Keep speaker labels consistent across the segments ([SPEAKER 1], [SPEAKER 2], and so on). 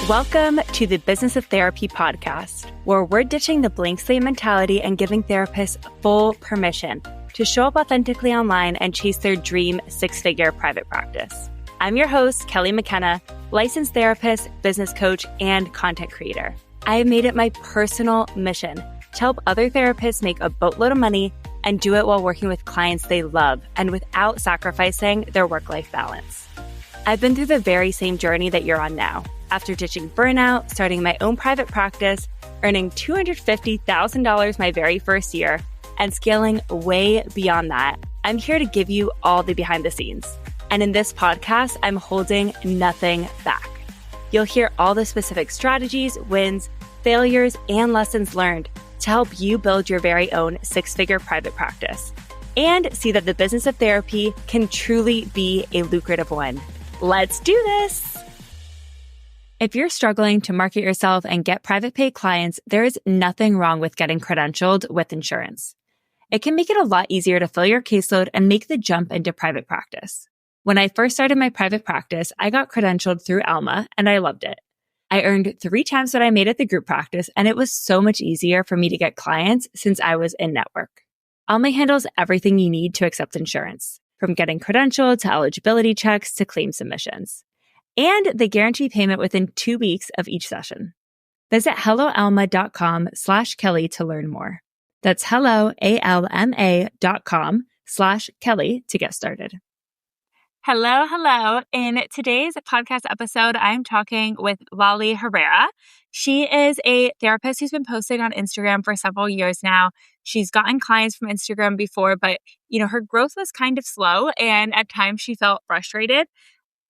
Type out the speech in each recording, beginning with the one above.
[SPEAKER 1] Welcome to the Business of Therapy podcast, where we're ditching the blank slate mentality and giving therapists full permission to show up authentically online and chase their dream six-figure private practice. I'm your host, Kelly McKenna, licensed therapist, business coach, and content creator. I have made it my personal mission to help other therapists make a boatload of money and do it while working with clients they love and without sacrificing their work-life balance. I've been through the very same journey that you're on now. After ditching burnout, starting my own private practice, earning $250,000 my very first year, and scaling way beyond that, I'm here to give you all the behind the scenes. And in this podcast, I'm holding nothing back. You'll hear all the specific strategies, wins, failures, and lessons learned to help you build your very own six-figure private practice and see that the business of therapy can truly be a lucrative one. Let's do this! If you're struggling to market yourself and get private pay clients, there is nothing wrong with getting credentialed with insurance. It can make it a lot easier to fill your caseload and make the jump into private practice. When I first started my private practice, I got credentialed through Alma and I loved it. I earned 3 times what I made at the group practice, and it was so much easier for me to get clients since I was in network. Alma handles everything you need to accept insurance, from getting credentialed to eligibility checks to claim submissions. And they guarantee payment within 2 weeks of each session. Visit helloalma.com/Kelly to learn more. That's helloalma.com/Kelly to get started. Hello. In today's podcast episode, I'm talking with Lali Herrera. She is a therapist who's been posting on Instagram for several years now. She's gotten clients from Instagram before, but her growth was kind of slow, and at times she felt frustrated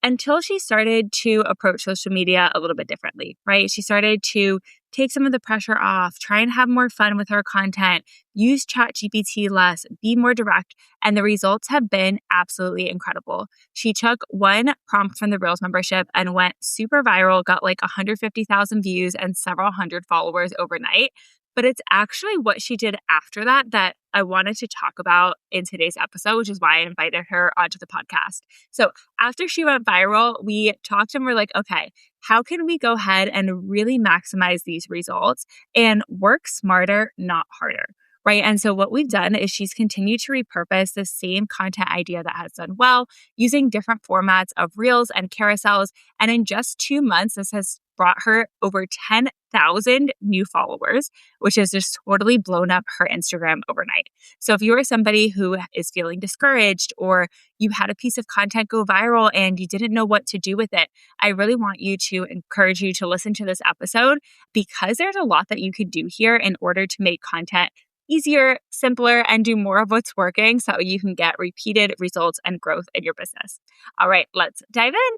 [SPEAKER 1] until she started to approach social media a little bit differently, right? She started to take some of the pressure off, try and have more fun with her content, use ChatGPT less, be more direct, and the results have been absolutely incredible. She took one prompt from the Reels membership and went super viral, got like 150,000 views and several hundred followers overnight. But it's actually what she did after that that I wanted to talk about in today's episode, which is why I invited her onto the podcast. So after she went viral, we talked and we're like, okay, how can we go ahead and really maximize these results and work smarter, not harder? Right. And so what we've done is she's continued to repurpose the same content idea that has done well using different formats of reels and carousels. And in just 2 months, this has brought her over 10,000 new followers, which has just totally blown up her Instagram overnight. So if you are somebody who is feeling discouraged or you had a piece of content go viral and you didn't know what to do with it, I really want you to encourage you to listen to this episode because there's a lot that you could do here in order to make content easier, simpler, and do more of what's working so you can get repeated results and growth in your business. All right, let's dive in.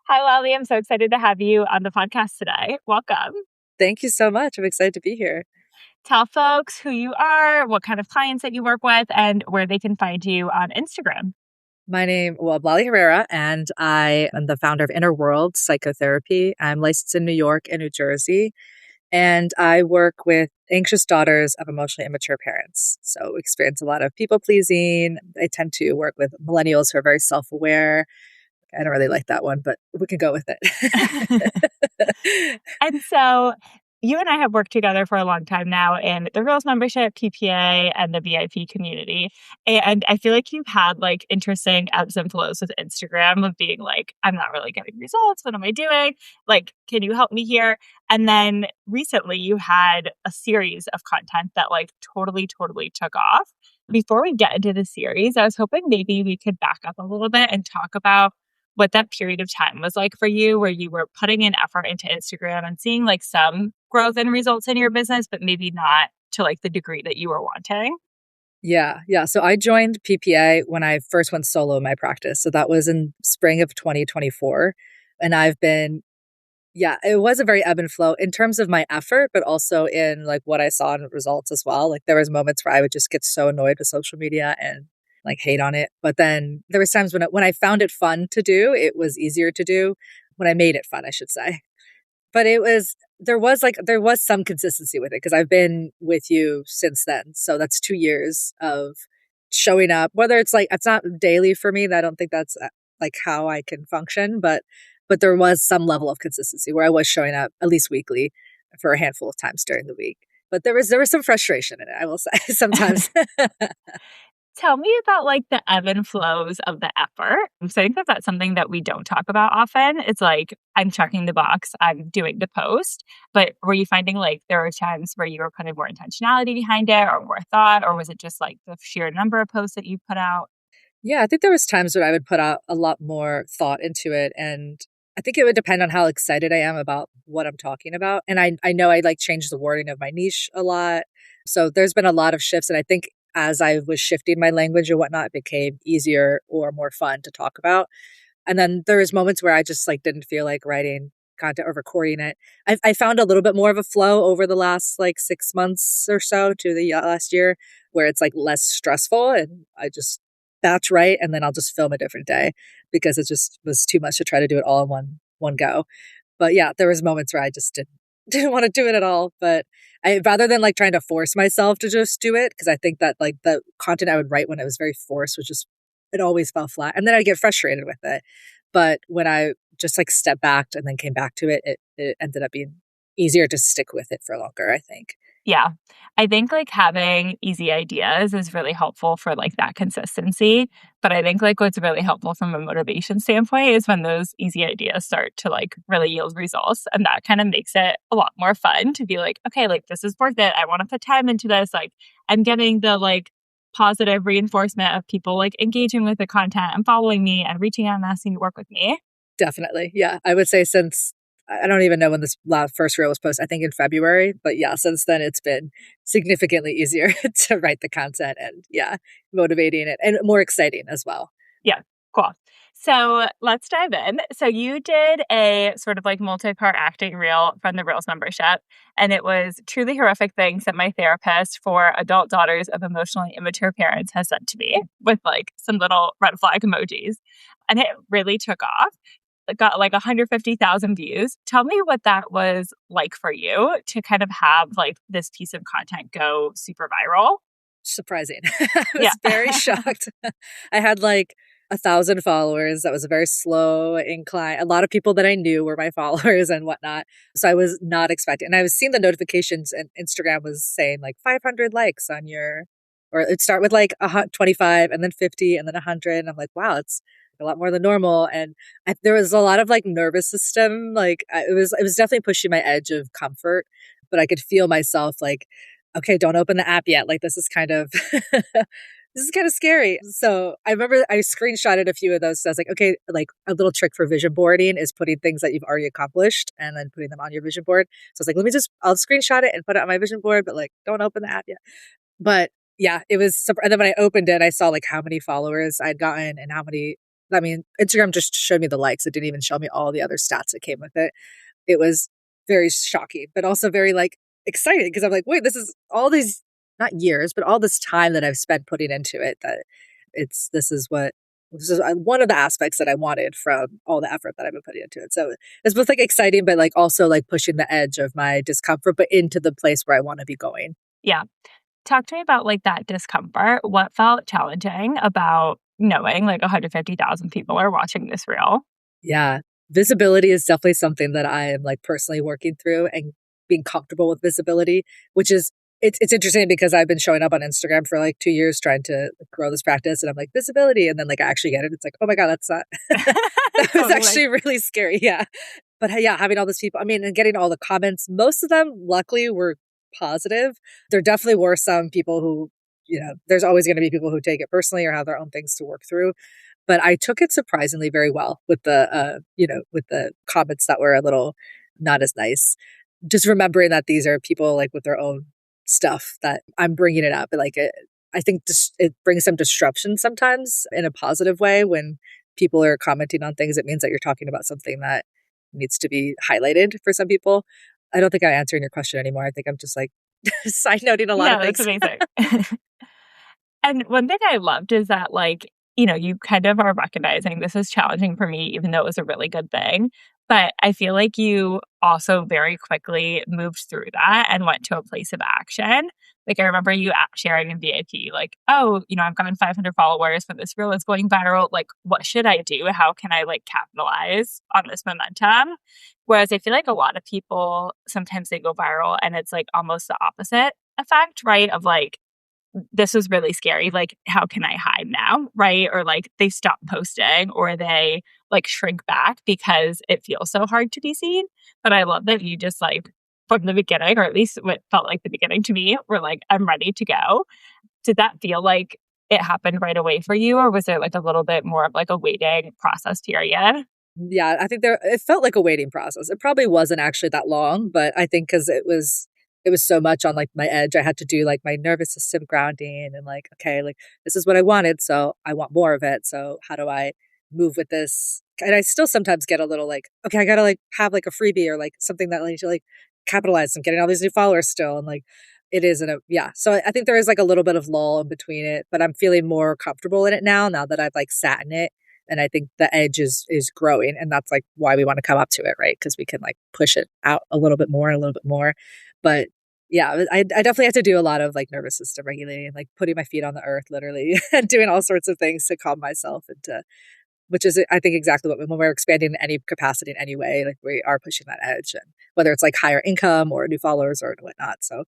[SPEAKER 1] Hi, Lali. I'm so excited to have you on the podcast today. Welcome.
[SPEAKER 2] Thank you so much. I'm excited to be here.
[SPEAKER 1] Tell folks who you are, what kind of clients that you work with, and where they can find you on Instagram.
[SPEAKER 2] My name is Lali Herrera, and I am the founder of Inner World Psychotherapy. I'm licensed in New York and New Jersey, and I work with anxious daughters of emotionally immature parents. So experience a lot of people pleasing. I tend to work with millennials who are very self-aware. I don't really like that one, but we can go with it.
[SPEAKER 1] And so you and I have worked together for a long time now in the Reels membership, PPA, and the VIP community. And I feel like you've had like interesting ebbs and flows with Instagram of being like, I'm not really getting results. What am I doing? Like, can you help me here? And then recently you had a series of content that like totally took off. Before we get into the series, I was hoping maybe we could back up a little bit and talk about what that period of time was like for you, where you were putting in effort into Instagram and seeing like some growth and results in your business, but maybe not to like the degree that you were wanting.
[SPEAKER 2] Yeah. So I joined PPA when I first went solo in my practice. So that was in spring of 2024. And I've been, it was a very ebb and flow in terms of my effort, but also in like what I saw in results as well. Like there was moments where I would just get so annoyed with social media and like hate on it. But then there was times when I found it fun to do, it was easier to do when I made it fun, I should say. But there was some consistency with it because I've been with you since then. So that's 2 years of showing up, whether it's like, it's not daily for me. I don't think that's like how I can function, but but there was some level of consistency where I was showing up at least weekly for a handful of times during the week. But there was some frustration in it, I will say, sometimes.
[SPEAKER 1] Tell me about like the ebb and flows of the effort. So I think that that's something that we don't talk about often. It's like, I'm checking the box, I'm doing the post. But were you finding like there were times where you were putting more intentionality behind it or more thought, or was it just like the sheer number of posts that you put out?
[SPEAKER 2] Yeah, I think there was times when I would put out a lot more thought into it. And I think it would depend on how excited I am about what I'm talking about. And I know I like changed the wording of my niche a lot. So there's been a lot of shifts. And I think as I was shifting my language and whatnot, it became easier or more fun to talk about. And then there was moments where I just like didn't feel like writing content or recording it. I found a little bit more of a flow over the last like 6 months or so to the last year where it's like less stressful and I just batch write and then I'll just film a different day because it just was too much to try to do it all in one go. But yeah, there was moments where I just didn't want to do it at all. But I rather than like trying to force myself to just do it, because I think that like the content I would write when it was very forced was just it always fell flat. And then I'd get frustrated with it. But when I just like stepped back and then came back to it, it ended up being easier to stick with it for longer, I think.
[SPEAKER 1] Yeah. I think like having easy ideas is really helpful for like that consistency. But I think like what's really helpful from a motivation standpoint is when those easy ideas start to like really yield results. And that kind of makes it a lot more fun to be like, okay, like this is worth it. I want to put time into this. Like I'm getting the like positive reinforcement of people like engaging with the content and following me and reaching out and asking to work with me.
[SPEAKER 2] Definitely. Yeah. I would say since I don't even know when this first reel was posted, I think in February. But yeah, since then it's been significantly easier to write the content and yeah, motivating it and more exciting as well.
[SPEAKER 1] Yeah, cool. So let's dive in. So you did a sort of like multi-part acting reel from the Reels membership, and it was truly horrific things that my therapist for adult daughters of emotionally immature parents has said to me with like some little red flag emojis. And it really took off. It got like 150,000 views. Tell me what that was like for you to kind of have like this piece of content go super viral.
[SPEAKER 2] Surprising. I was
[SPEAKER 1] Yeah.
[SPEAKER 2] very shocked. I had like 1,000 followers. That was a very slow incline. A lot of people that I knew were my followers and whatnot. So I was not expecting. And I was seeing the notifications and Instagram was saying like 500 likes on your, or it'd start with like 25 and then 50 and then 100. And I'm like, wow, it's a lot more than normal. And there was a lot of like nervous system. Like it was definitely pushing my edge of comfort, but I could feel myself like, okay, don't open the app yet. Like this is kind of this is kind of scary. So I remember I screenshotted a few of those. So I was like, okay, like a little trick for vision boarding is putting things that you've already accomplished and then putting them on your vision board. So I was like, I'll screenshot it and put it on my vision board, but like don't open the app yet. But yeah, it was, and then when I opened it, I saw like how many followers I'd gotten and how many, I mean, Instagram just showed me the likes. It didn't even show me all the other stats that came with it. It was very shocking, but also very like exciting because I'm like, wait, this is all these, not years, but all this time that I've spent putting into it that this is one of the aspects that I wanted from all the effort that I've been putting into it. So it's both like exciting, but like also like pushing the edge of my discomfort, but into the place where I want to be going.
[SPEAKER 1] Yeah. Talk to me about like that discomfort. What felt challenging about knowing like 150,000 people are watching this reel?
[SPEAKER 2] Yeah. Visibility is definitely something that I am like personally working through and being comfortable with visibility, which is, it's interesting because I've been showing up on Instagram for like 2 years trying to grow this practice. And I'm like, visibility. And then like I actually get it. It's like, oh my God, that's not, that was actually really scary. Yeah. But yeah, having all these people, I mean, and getting all the comments, most of them luckily were positive. There definitely were some people who, there's always going to be people who take it personally or have their own things to work through. But I took it surprisingly very well with with the comments that were a little not as nice. Just remembering that these are people like with their own stuff that I'm bringing it up. Like I think it brings some disruption sometimes in a positive way when people are commenting on things. It means that you're talking about something that needs to be highlighted for some people. I don't think I'm answering your question anymore. I think I'm just like side noting a lot of things.
[SPEAKER 1] That's amazing. And one thing I loved is that like, you kind of are recognizing this is challenging for me, even though it was a really good thing. But I feel like you also very quickly moved through that and went to a place of action. Like I remember you sharing in VIP, like, oh, I've gotten 500 followers, but this reel is going viral. Like, what should I do? How can I like capitalize on this momentum? Whereas I feel like a lot of people, sometimes they go viral and it's like almost the opposite effect, right? Of like, this is really scary. Like, how can I hide now? Right. Or like they stop posting or they like shrink back because it feels so hard to be seen. But I love that you just like from the beginning, or at least what felt like the beginning to me, were like, I'm ready to go. Did that feel like it happened right away for you? Or was there like a little bit more of like a waiting process period?
[SPEAKER 2] Yeah, I think it felt like a waiting process. It probably wasn't actually that long, but I think because it was so much on like my edge, I had to do like my nervous system grounding and like, okay, like this is what I wanted, so I want more of it. So how do I move with this? And I still sometimes get a little like, okay, I gotta like have like a freebie or like something that like to like capitalize. I'm getting all these new followers still, and like it isn't a yeah. So I think there is like a little bit of lull in between it, but I'm feeling more comfortable in it now that I've like sat in it, and I think the edge is growing, and that's like why we want to come up to it, right? Because we can like push it out a little bit more and a little bit more. But yeah, I definitely have to do a lot of like nervous system regulating, like putting my feet on the earth, literally, and doing all sorts of things to calm myself and to, which is I think exactly what when we're expanding in any capacity in any way, like we are pushing that edge, and whether it's like higher income or new followers or whatnot. So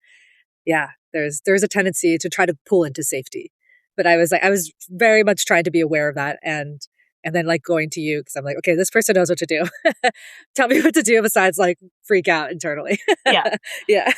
[SPEAKER 2] yeah, there's a tendency to try to pull into safety. But I was very much trying to be aware of that, and then like going to you because I'm like, okay, this person knows what to do. Tell me what to do besides like freak out internally.
[SPEAKER 1] Yeah.
[SPEAKER 2] Yeah.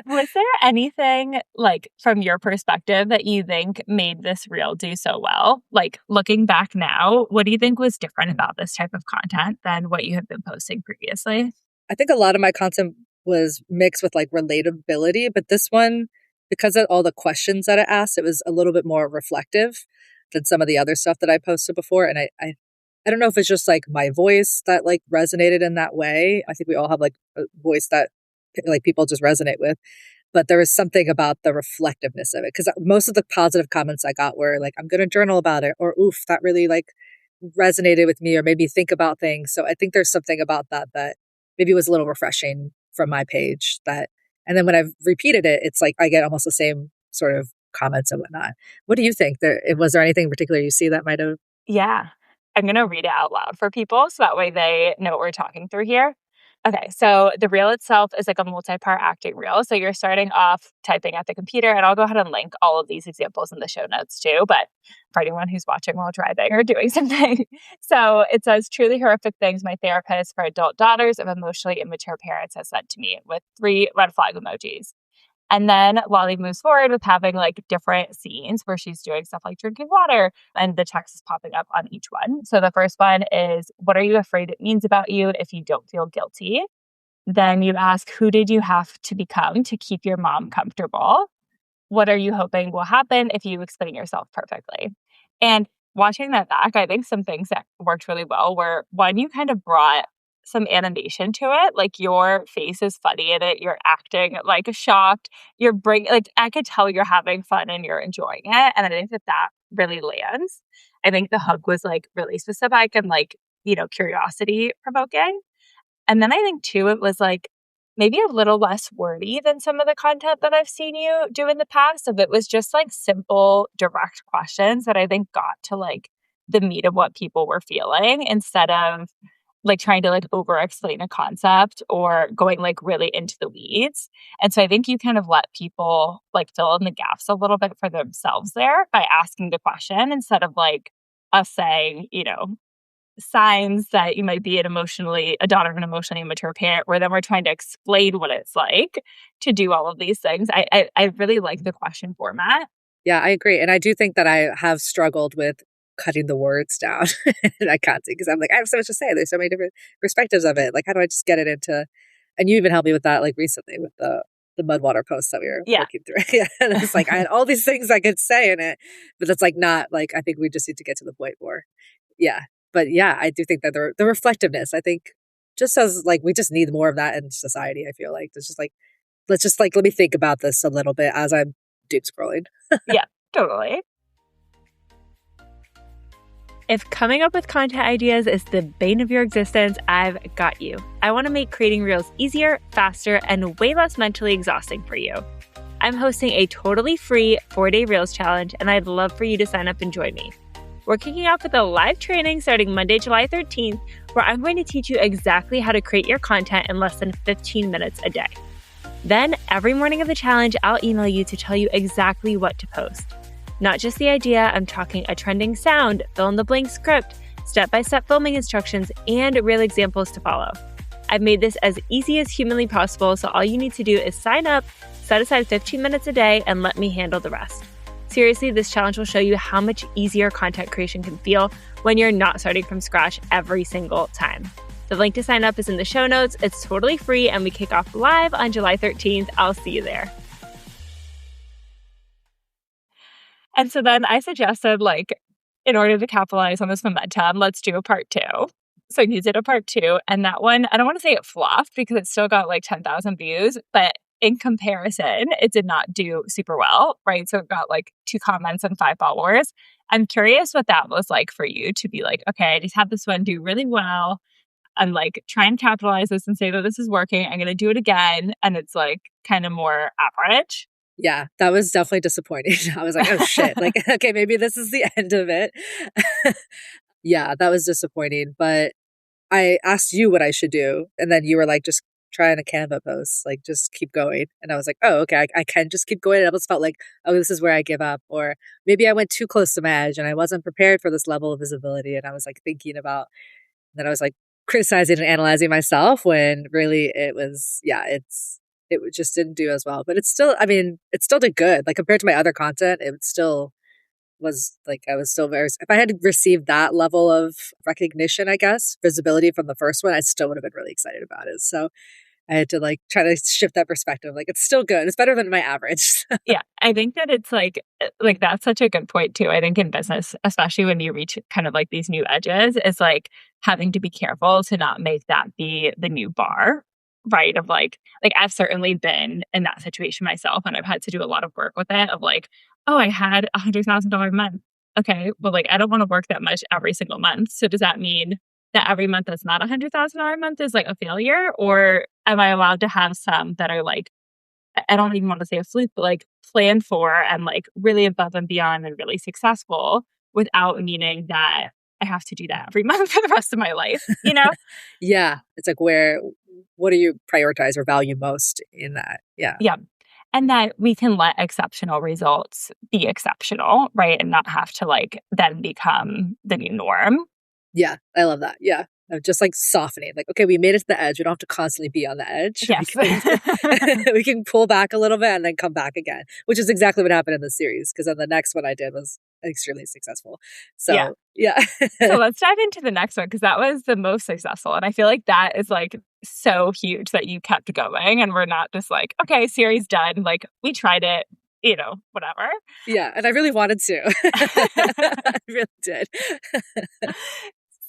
[SPEAKER 1] Was there anything like from your perspective that you think made this reel do so well? Like looking back now, what do you think was different about this type of content than what you had been posting previously?
[SPEAKER 2] I think a lot of my content was mixed with like relatability, but this one, because of all the questions that it asked, it was a little bit more reflective than some of the other stuff that I posted before. And I don't know if it's just like my voice that like resonated in that way. I think we all have like a voice that like people just resonate with, but there was something about the reflectiveness of it. Cause most of the positive comments I got were like, I'm going to journal about it, or oof, that really like resonated with me or made me think about things. So I think there's something about that maybe was a little refreshing from my page that, and then when I've repeated it, it's like I get almost the same sort of comments and whatnot. What do you think? Was there anything in particular you see that might have?
[SPEAKER 1] Yeah. I'm going to read it out loud for people so that way they know what we're talking through here. Okay, so the reel itself is like a multi-part acting reel. So you're starting off typing at the computer, and I'll go ahead and link all of these examples in the show notes too, but for anyone who's watching while driving or doing something. So it says, truly horrific things my therapist for adult daughters of emotionally immature parents has sent to me, with 3 red flag emojis. And then Lali moves forward with having like different scenes where she's doing stuff like drinking water, and the text is popping up on each one. So the first one is, what are you afraid it means about you if you don't feel guilty? Then you ask, who did you have to become to keep your mom comfortable? What are you hoping will happen if you explain yourself perfectly? And watching that back, I think some things that worked really well were, one, you kind of brought some animation to it. Like your face is funny in it. You're acting like shocked. You're like I could tell you're having fun and you're enjoying it. And I think that really lands. I think the hug was like really specific and like, curiosity provoking. And then I think too, it was like maybe a little less wordy than some of the content that I've seen you do in the past. If it was just like simple, direct questions that I think got to like the meat of what people were feeling instead of like trying to like over explain a concept or going like really into the weeds. And so I think you kind of let people like fill in the gaps a little bit for themselves there by asking the question instead of like us saying, signs that you might be a daughter of an emotionally immature parent, where then we're trying to explain what it's like to do all of these things. I really like the question format.
[SPEAKER 2] Yeah, I agree. And I do think that I have struggled with cutting the words down. And I can't because I'm like, I have so much to say. There's so many different perspectives of it. Like, how do I just get it into, and you even helped me with that, like recently with the Mudwater post that we were
[SPEAKER 1] Yeah.
[SPEAKER 2] working through. Yeah. And it's like, I had all these things I could say in it, but it's like, not like, I think we just need to get to the point more. Yeah. But yeah, I do think that the reflectiveness, I think just as like, we just need more of that in society. I feel like it's just like, let me think about this a little bit as I'm doom scrolling.
[SPEAKER 1] Yeah, totally. If coming up with content ideas is the bane of your existence, I've got you. I want to make creating Reels easier, faster, and way less mentally exhausting for you. I'm hosting a totally free 4-day Reels challenge, and I'd love for you to sign up and join me. We're kicking off with a live training starting Monday, July 13th, where I'm going to teach you exactly how to create your content in less than 15 minutes a day. Then, every morning of the challenge, I'll email you to tell you exactly what to post. Not just the idea, I'm talking a trending sound, fill-in-the-blank script, step-by-step filming instructions, and real examples to follow. I've made this as easy as humanly possible, so all you need to do is sign up, set aside 15 minutes a day, and let me handle the rest. Seriously, this challenge will show you how much easier content creation can feel when you're not starting from scratch every single time. The link to sign up is in the show notes. It's totally free, and we kick off live on July 13th. I'll see you there. And so then I suggested, in order to capitalize on this momentum, let's do a part 2. So you did a part 2, and that one, I don't want to say it flopped because it still got 10,000 views, but in comparison, it did not do super well, right? So it got 2 comments and 5 followers. I'm curious what that was like for you to be okay, I just had this one do really well. I'm try and capitalize this and say that this is working. I'm going to do it again. And it's kind of more average.
[SPEAKER 2] Yeah, that was definitely disappointing. I was like, oh shit, okay, maybe this is the end of it. Yeah, that was disappointing. But I asked you what I should do. And then you were just try on a Canva post, just keep going. And I was like, oh, okay, I can just keep going. It almost felt like, oh, this is where I give up. Or maybe I went too close to my edge and I wasn't prepared for this level of visibility. And I was thinking about, then I was criticizing and analyzing myself when really it was, it just didn't do as well. But it's still, it still did good. Compared to my other content, it still was I was still very, if I had received that level of recognition, I guess, visibility from the first one, I still would have been really excited about it. So I had to try to shift that perspective. It's still good. It's better than my average.
[SPEAKER 1] Yeah. I think that it's that's such a good point too. I think in business, especially when you reach kind of these new edges, is having to be careful to not make that be the new bar. Right. Of I've certainly been in that situation myself, and I've had to do a lot of work with it of oh, I had $100,000 a month. Okay. Well, I don't want to work that much every single month. So does that mean that every month that's not $100,000 a month is a failure? Or am I allowed to have some that are I don't even want to say a fluke, but planned for and really above and beyond and really successful without meaning that I have to do that every month for the rest of my life,
[SPEAKER 2] Yeah. It's what do you prioritize or value most in that? Yeah.
[SPEAKER 1] Yeah. And that we can let exceptional results be exceptional, right? And not have to then become the new norm.
[SPEAKER 2] Yeah. I love that. Yeah. Of just softening. Okay, we made it to the edge. We don't have to constantly be on the edge.
[SPEAKER 1] Yes.
[SPEAKER 2] We can pull back a little bit and then come back again, which is exactly what happened in the series. Because then the next one I did was extremely successful. So, yeah.
[SPEAKER 1] So let's dive into the next one because that was the most successful. And I feel that is so huge that you kept going and we're not just okay, series done. We tried it, whatever.
[SPEAKER 2] Yeah. And I really wanted to. I really did.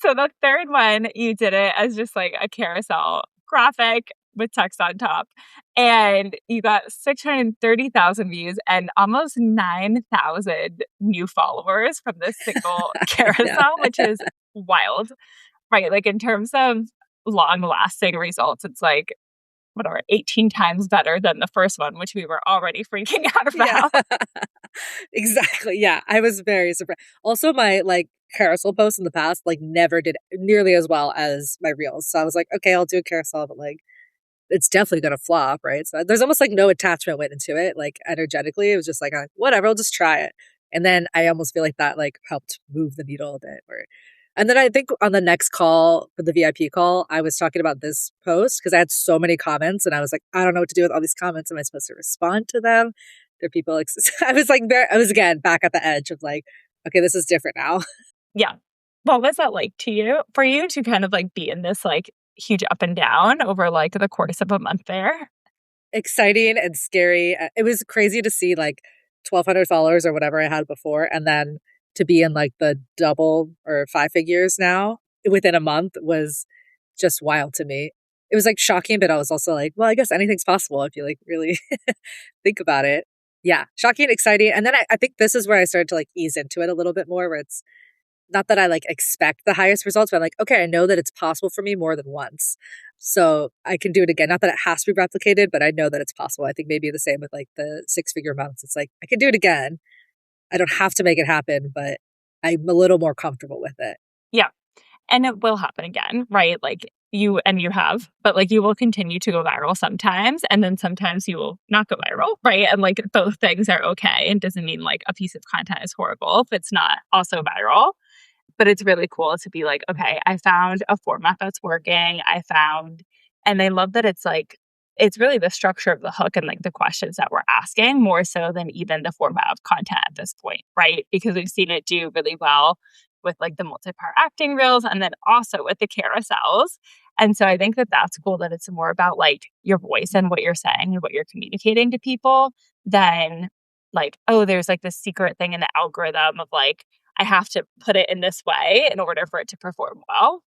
[SPEAKER 1] So the third one, you did it as just a carousel graphic with text on top. And you got 630,000 views and almost 9,000 new followers from this single carousel, which is wild, right? In terms of long-lasting results, it's 18 times better than the first one, which we were already freaking out about.
[SPEAKER 2] Yeah. Exactly. Yeah. I was very surprised. Also, my carousel posts in the past never did nearly as well as my reels. So I was okay, I'll do a carousel, but it's definitely gonna flop, right? So there's almost no attachment went into it. Energetically, it was just whatever, I'll just try it. And then I almost feel that helped move the needle a bit. And then I think on the next call, for the VIP call, I was talking about this post because I had so many comments and I was I don't know what to do with all these comments. Am I supposed to respond to them? There are people I was I was again back at the edge of okay, this is different now.
[SPEAKER 1] Yeah. What was that for you to kind of be in this huge up and down over the course of a month there?
[SPEAKER 2] Exciting and scary. It was crazy to see 1,200 followers or whatever I had before. And then to be in the double or 5 figures now within a month was just wild to me. It was shocking, but I was also well, I guess anything's possible if you really think about it. Yeah. Shocking, exciting. And then I think this is where I started to ease into it a little bit more where it's not that I like expect the highest results, but I'm like, okay, I know that it's possible for me more than once. So I can do it again. Not that it has to be replicated, but I know that it's possible. I think maybe the same with like the 6-figure months. It's like, I can do it again. I don't have to make it happen, but I'm a little more comfortable with it.
[SPEAKER 1] Yeah. And it will happen again, right? Like you have, but like you will continue to go viral sometimes. And then sometimes you will not go viral, right? And like both things are okay. And doesn't mean like a piece of content is horrible if it's not also viral. But it's really cool to be like, okay, I found a format that's working. And I love that it's like, it's really the structure of the hook and like the questions that we're asking more so than even the format of content at this point, right? Because we've seen it do really well with like the multi-part acting reels and then also with the carousels. And so I think that that's cool that it's more about like your voice and what you're saying and what you're communicating to people than like, oh, there's like this secret thing in the algorithm of like, I have to put it in this way in order for it to perform well.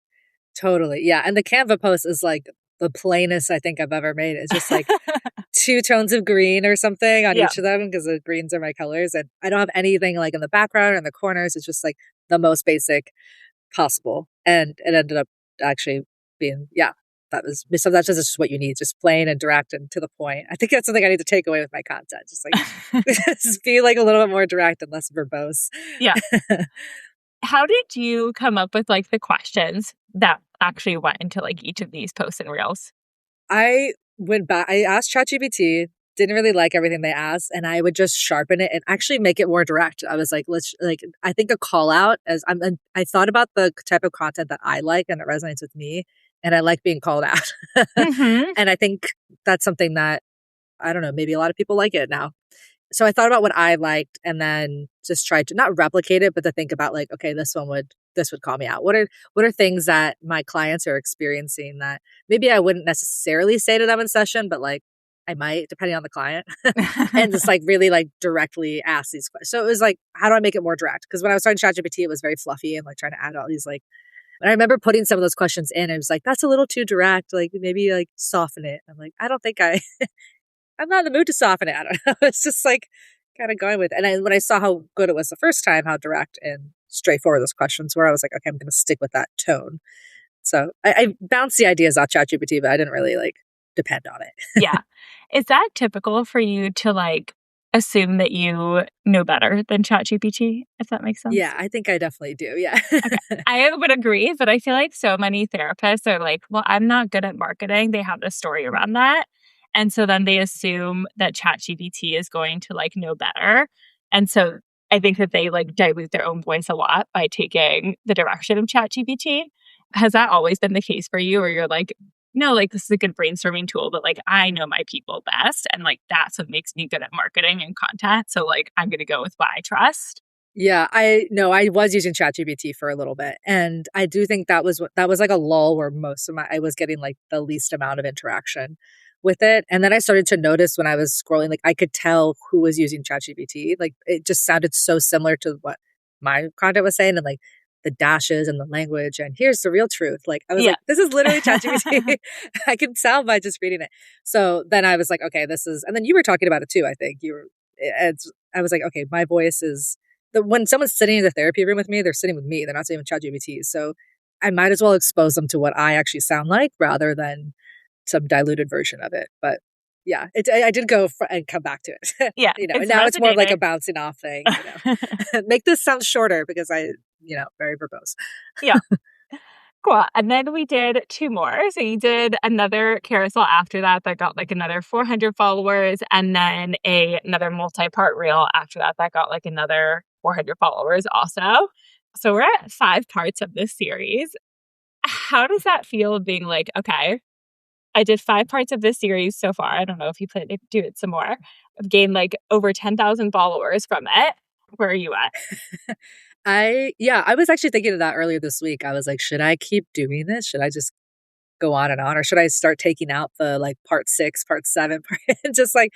[SPEAKER 2] Totally. Yeah. And the Canva post is like the plainest I think I've ever made. It's just like 2 tones of green or something on
[SPEAKER 1] Yeah.
[SPEAKER 2] each of them because the greens are my colors. And I don't have anything like in the background or in the corners. It's just like the most basic possible. And it ended up actually being, yeah, that's just what you need, just plain and direct and to the point. I think that's something I need to take away with my content. Just like, just be like a little bit more direct and less verbose.
[SPEAKER 1] Yeah. How did you come up with like the questions that actually went into like each of these posts and reels?
[SPEAKER 2] I went back, I asked ChatGPT, didn't really like everything they asked, and I would just sharpen it and actually make it more direct. I was like, I think a call out I thought about the type of content that I like and that resonates with me, and I like being called out.
[SPEAKER 1] Mm-hmm.
[SPEAKER 2] And I think that's something that, I don't know, maybe a lot of people like it now. So I thought about what I liked and then just tried to not replicate it, but to think about like, okay, this would call me out. What are things that my clients are experiencing that maybe I wouldn't necessarily say to them in session, but like I might, depending on the client, and just like really like directly ask these questions. So it was like, how do I make it more direct? Because when I was starting ChatGPT, it was very fluffy and like trying to add all these like, and I remember putting some of those questions in. It was like, that's a little too direct. Like maybe like soften it. I'm like, I don't think I'm not in the mood to soften it. I don't know. It's just like kind of going with it. And when I saw how good it was the first time, how direct and straightforward those questions were, I was like, okay, I'm going to stick with that tone. So I bounced the ideas off ChatGPT, but I didn't really like depend on it.
[SPEAKER 1] Yeah. Is that typical for you to like assume that you know better than ChatGPT, if that makes sense?
[SPEAKER 2] Yeah, I think I definitely do. Yeah.
[SPEAKER 1] Okay. I would agree, but I feel like so many therapists are like, well, I'm not good at marketing. They have this story around that. And so then they assume that ChatGPT is going to like know better. And so I think that they like dilute their own voice a lot by taking the direction of ChatGPT. Has that always been the case for you? Or you're like, no, like this is a good brainstorming tool, but like I know my people best. And like that's what makes me good at marketing and content. So like I'm going to go with what I trust.
[SPEAKER 2] Yeah, I know I was using ChatGPT for a little bit. And I do think that was like a lull where I was getting like the least amount of interaction with it. And then I started to notice when I was scrolling, like I could tell who was using ChatGPT. Like it just sounded so similar to what my content was saying and like the dashes and the language. And here's the real truth. Like I was like, this is literally ChatGPT. I can tell by just reading it. So then I was like, okay, and then you were talking about it too. I think I was like, okay, my voice is when someone's sitting in the therapy room with me, they're sitting with me. They're not sitting with ChatGPT. So I might as well expose them to what I actually sound like rather than some diluted version of it. But yeah, I did go and come back to it.
[SPEAKER 1] Yeah.
[SPEAKER 2] And now it's more of like a bouncing off thing. Make this sound shorter because very verbose.
[SPEAKER 1] Yeah. Cool. And then we did 2 more. So you did another carousel after that got like another 400 followers. And then another multi-part reel after that got like another 400 followers also. So we're at 5 parts of this series. How does that feel being like, okay, I did 5 parts of this series so far. I don't know if you plan to do it some more. I've gained like over 10,000 followers from it. Where are you at?
[SPEAKER 2] I was actually thinking of that earlier this week. I was like, should I keep doing this? Should I just go on and on? Or should I start taking out the like part 6, part 7, and just like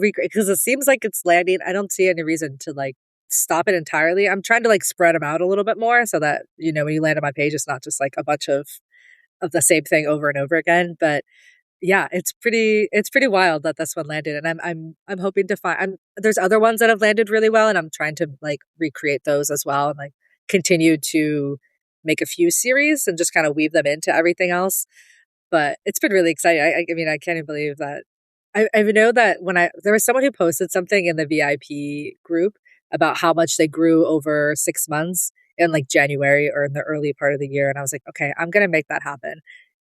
[SPEAKER 2] because it seems like it's landing. I don't see any reason to like stop it entirely. I'm trying to like spread them out a little bit more so that, when you land on my page, it's not just like a bunch of the same thing over and over again. But yeah, it's pretty wild that this one landed, and I'm hoping to find. There's other ones that have landed really well, and I'm trying to like recreate those as well, and like continue to make a few series and just kind of weave them into everything else. But it's been really exciting. I mean, I can't even believe that. I know that there was someone who posted something in the VIP group about how much they grew over 6 months in like January or in the early part of the year. And I was like, okay, I'm going to make that happen.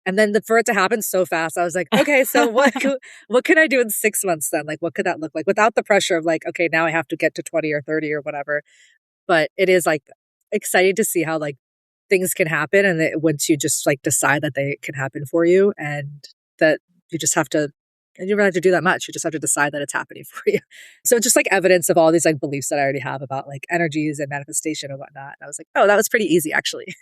[SPEAKER 2] And then for it to happen so fast, I was like, okay, so what can I do in 6 months then? Like, what could that look like without the pressure of like, okay, now I have to get to 20 or 30 or whatever. But it is like exciting to see how like things can happen. And once you just like decide that they can happen for you and that you just have to, and you don't have to do that much. You just have to decide that it's happening for you. So just like evidence of all these like beliefs that I already have about like energies and manifestation and whatnot. And I was like, oh, that was pretty easy actually.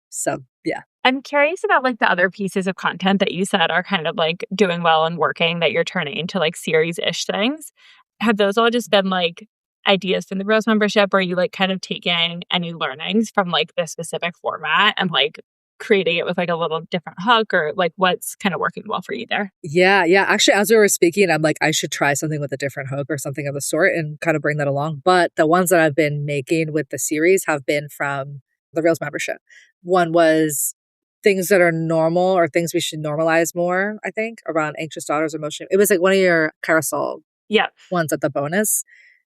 [SPEAKER 2] So yeah.
[SPEAKER 1] I'm curious about like the other pieces of content that you said are kind of like doing well and working that you're turning into like series-ish things. Have those all just been like ideas from the Rose membership, or are you like kind of taking any learnings from like this specific format and like creating it with like a little different hook, or like what's kind of working well for you there?
[SPEAKER 2] Yeah. Yeah. Actually, as we were speaking, I'm like, I should try something with a different hook or something of the sort and kind of bring that along. But the ones that I've been making with the series have been from the Reels membership. One was things that are normal or things we should normalize more, I think, around anxious daughters emotion. It was like one of your carousel ones at the bonus.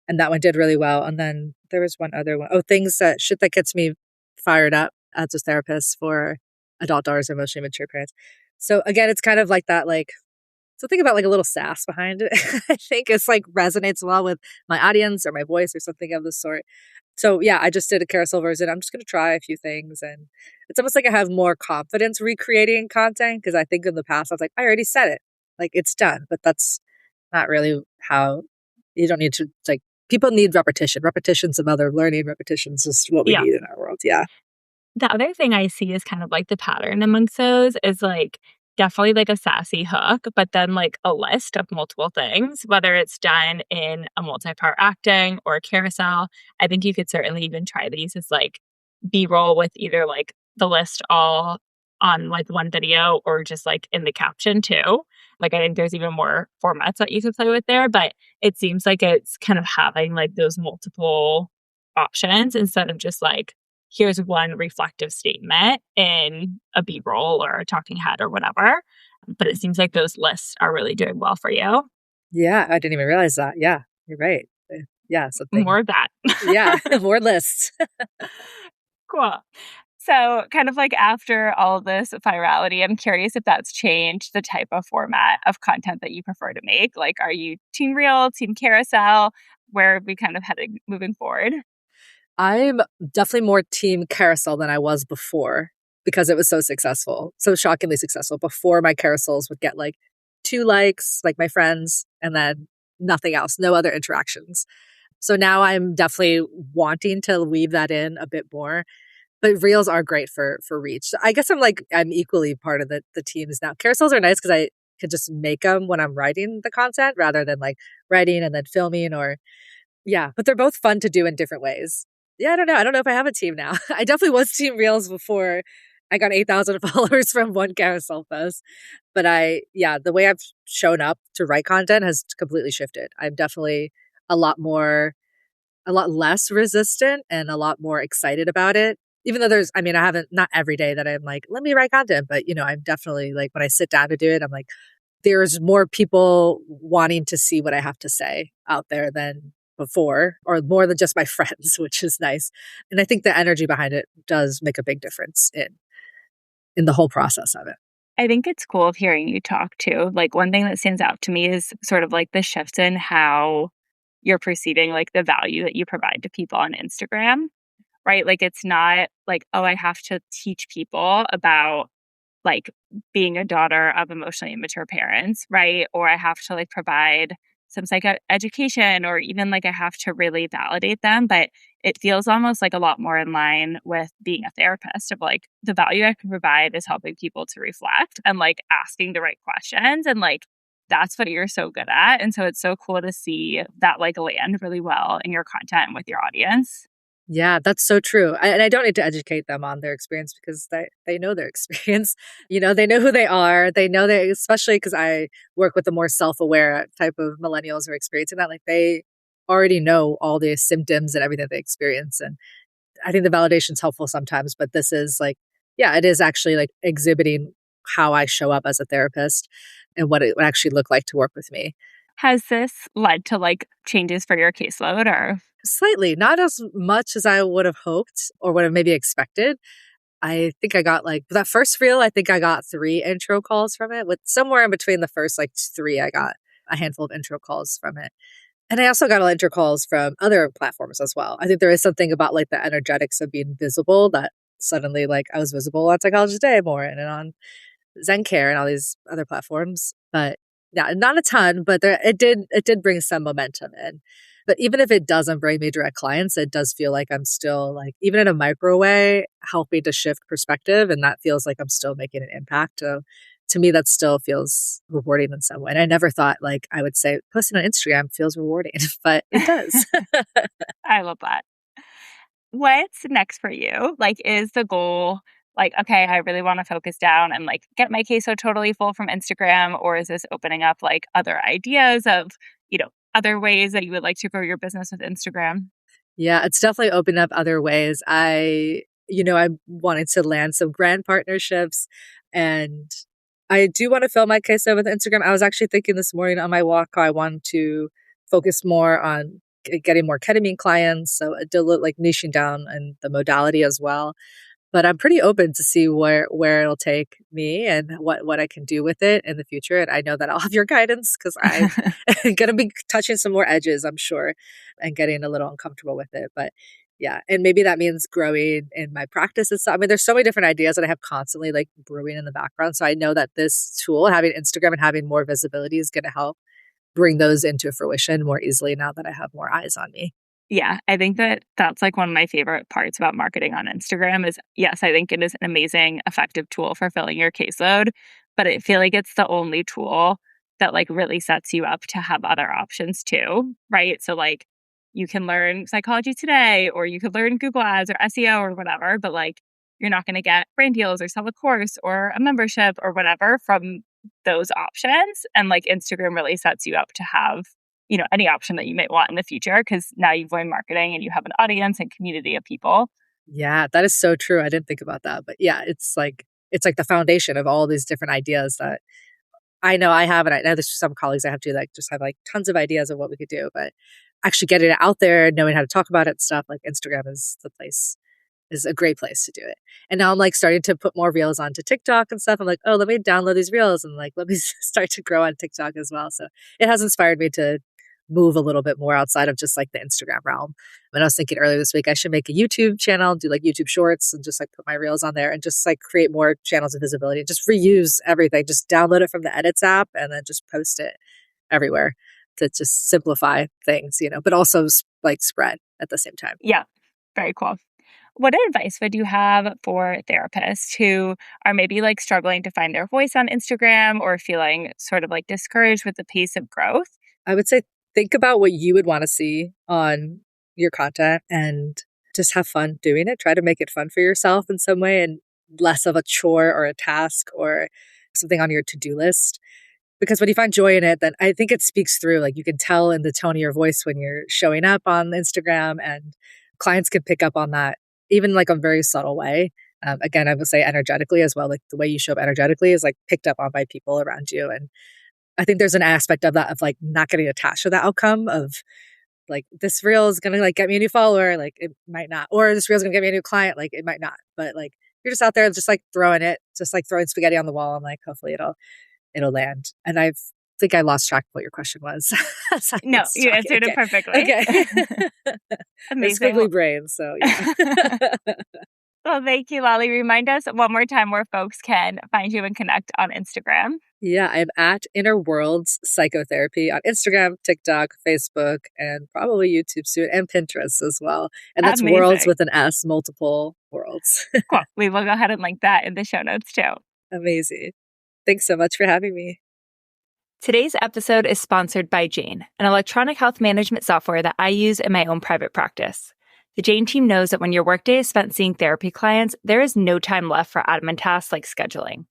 [SPEAKER 2] And that one did really well. And then there was one other one. Oh, shit that gets me fired up as a therapist for adult daughters, emotionally mature parents. So again, it's kind of like that, like, so think about like a little sass behind it. I think it's like resonates well with my audience or my voice or something of the sort. So yeah, I just did a carousel version. I'm just going to try a few things. And it's almost like I have more confidence recreating content because I think in the past I was like, I already said it. Like it's done. But that's not really how you don't need to like, people need repetition. Repetition's a mother of learning. Repetition's just what we need in our world. Yeah.
[SPEAKER 1] The other thing I see is kind of like the pattern amongst those is like definitely like a sassy hook, but then like a list of multiple things, whether it's done in a multi-part acting or a carousel. I think you could certainly even try these as like B-roll with either like the list all on like one video or just like in the caption too. Like I think there's even more formats that you could play with there, but it seems like it's kind of having like those multiple options instead of just like, here's one reflective statement in a B-roll or a talking head or whatever. But it seems like those lists are really doing well for you.
[SPEAKER 2] Yeah, I didn't even realize that. Yeah, you're right. Yeah, something.
[SPEAKER 1] More of that.
[SPEAKER 2] Yeah, more lists.
[SPEAKER 1] Cool. So kind of like after all of this virality, I'm curious if that's changed the type of format of content that you prefer to make. Like, are you team reel, team carousel? Where are we kind of heading moving forward?
[SPEAKER 2] I'm definitely more team carousel than I was before because it was so successful, so shockingly successful. Before my carousels would get like 2 likes, like my friends, and then nothing else, no other interactions. So now I'm definitely wanting to weave that in a bit more. But reels are great for reach. So I guess I'm equally part of the teams now. Carousels are nice because I could just make them when I'm writing the content rather than like writing and then filming or yeah. But they're both fun to do in different ways. Yeah, I don't know. I don't know if I have a team now. I definitely was team reels before I got 8,000 followers from one carousel post. But the way I've shown up to write content has completely shifted. I'm definitely a lot less resistant and a lot more excited about it. Even though I haven't, not every day that I'm like, let me write content, but I'm definitely like, when I sit down to do it, I'm like, there's more people wanting to see what I have to say out there than before, or more than just my friends, which is nice. And I think the energy behind it does make a big difference in the whole process of it.
[SPEAKER 1] I think it's cool hearing you talk too. Like one thing that stands out to me is sort of like the shift in how you're perceiving like the value that you provide to people on Instagram, right? Like it's not like, oh, I have to teach people about like being a daughter of emotionally immature parents, right? Or I have to like provide some education, or even like I have to really validate them. But it feels almost like a lot more in line with being a therapist of like the value I can provide is helping people to reflect and like asking the right questions. And like, that's what you're so good at. And so it's so cool to see that like land really well in your content and with your audience.
[SPEAKER 2] Yeah, that's so true. And I don't need to educate them on their experience because they know their experience. They know who they are. They know especially because I work with the more self-aware type of millennials who are experiencing that. Like they already know all the symptoms and everything they experience. And I think the validation is helpful sometimes, but this is like, yeah, it is actually like exhibiting how I show up as a therapist and what it would actually look like to work with me.
[SPEAKER 1] Has this led to like changes for your caseload or?
[SPEAKER 2] Slightly, not as much as I would have hoped or would have maybe expected. I think I got like that first reel, I think I got 3 intro calls from it. With somewhere in between the first like 3, I got a handful of intro calls from it. And I also got a lot of intro calls from other platforms as well. I think there is something about like the energetics of being visible that suddenly like I was visible on Psychology Today more and on ZenCare and all these other platforms. But yeah, not a ton, but it did bring some momentum in. But even if it doesn't bring me direct clients, it does feel like I'm still like, even in a micro way, helping to shift perspective. And that feels like I'm still making an impact. So to me, that still feels rewarding in some way. And I never thought like I would say posting on Instagram feels rewarding, but it does.
[SPEAKER 1] I love that. What's next for you? Like, is the goal like, okay, I really want to focus down and like get my caseload totally full from Instagram? Or is this opening up like other ideas of, other ways that you would like to grow your business with Instagram?
[SPEAKER 2] Yeah, it's definitely opened up other ways. I wanted to land some brand partnerships and I do want to fill my caseload with Instagram. I was actually thinking this morning on my walk, how I want to focus more on getting more ketamine clients. So like niching down and the modality as well. But I'm pretty open to see where it'll take me and what I can do with it in the future. And I know that I'll have your guidance because I'm going to be touching some more edges, I'm sure, and getting a little uncomfortable with it. But yeah, and maybe that means growing in my practice and stuff. I mean, there's so many different ideas that I have constantly like brewing in the background. So I know that this tool, having Instagram and having more visibility, is going to help bring those into fruition more easily now that I have more eyes on me.
[SPEAKER 1] Yeah, I think that that's like one of my favorite parts about marketing on Instagram is, yes, I think it is an amazing, effective tool for filling your caseload, but I feel like it's the only tool that like really sets you up to have other options too, right? So like you can learn Psychology Today or you could learn Google Ads or SEO or whatever, but like you're not going to get brand deals or sell a course or a membership or whatever from those options. And like Instagram really sets you up to have any option that you might want in the future because now you've learned marketing and you have an audience and community of people.
[SPEAKER 2] Yeah, that is so true. I didn't think about that. But yeah, it's like the foundation of all these different ideas that I know I have. And I know there's some colleagues I have to like just have like tons of ideas of what we could do. But actually getting it out there, knowing how to talk about it and stuff, like Instagram is a great place to do it. And now I'm like starting to put more reels onto TikTok and stuff. I'm like, oh, let me download these reels and like let me start to grow on TikTok as well. So it has inspired me to move a little bit more outside of just like the Instagram realm. And I was thinking earlier this week, I should make a YouTube channel, do like YouTube shorts and just like put my reels on there and just like create more channels of visibility. Just reuse everything. Just download it from the Edits app and then just post it everywhere to just simplify things, but also like spread at the same time.
[SPEAKER 1] Yeah, very cool. What advice would you have for therapists who are maybe like struggling to find their voice on Instagram or feeling sort of like discouraged with the pace of growth?
[SPEAKER 2] I would say think about what you would want to see on your content and just have fun doing it. Try to make it fun for yourself in some way and less of a chore or a task or something on your to-do list. Because when you find joy in it, then I think it speaks through. Like you can tell in the tone of your voice when you're showing up on Instagram and clients can pick up on that, even like a very subtle way. Again, I would say energetically as well. Like the way you show up energetically is like picked up on by people around you. And I think there's an aspect of that of like not getting attached to the outcome of like this reel is gonna like get me a new follower, like it might not, or this reel is gonna get me a new client, like it might not. But like you're just out there just like throwing it, just like throwing spaghetti on the wall, and like hopefully it'll land. And I think I lost track of what your question was.
[SPEAKER 1] No, you answered it perfectly.
[SPEAKER 2] Okay.
[SPEAKER 1] Amazing.
[SPEAKER 2] Squiggly brain, so yeah.
[SPEAKER 1] Well, thank you, Lali. Remind us one more time where folks can find you and connect on Instagram.
[SPEAKER 2] Yeah, I'm at Inner Worlds Psychotherapy on Instagram, TikTok, Facebook, and probably YouTube soon, and Pinterest as well. And that's
[SPEAKER 1] Amazing.
[SPEAKER 2] Worlds with an S, multiple worlds.
[SPEAKER 1] Cool. We will go ahead and link that in the show notes too.
[SPEAKER 2] Amazing. Thanks so much for having me.
[SPEAKER 1] Today's episode is sponsored by Jane, an electronic health management software that I use in my own private practice. The Jane team knows that when your workday is spent seeing therapy clients, there is no time left for admin tasks like scheduling.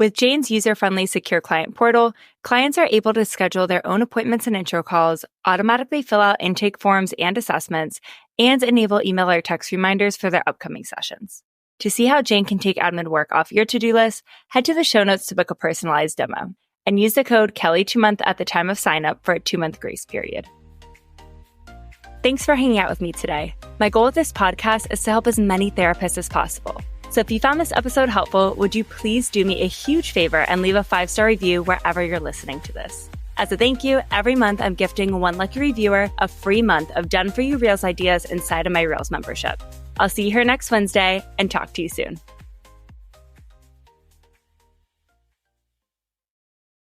[SPEAKER 1] With Jane's user-friendly secure client portal, clients are able to schedule their own appointments and intro calls, automatically fill out intake forms and assessments, and enable email or text reminders for their upcoming sessions. To see how Jane can take admin work off your to-do list, head to the show notes to book a personalized demo and use the code Kelly2month at the time of sign up for a 2-month grace period. Thanks for hanging out with me today. My goal with this podcast is to help as many therapists as possible. So if you found this episode helpful, would you please do me a huge favor and leave a 5-star review wherever you're listening to this? As a thank you, every month I'm gifting one lucky reviewer a free month of done-for-you Reels ideas inside of my Reels membership. I'll see you here next Wednesday and talk to you soon.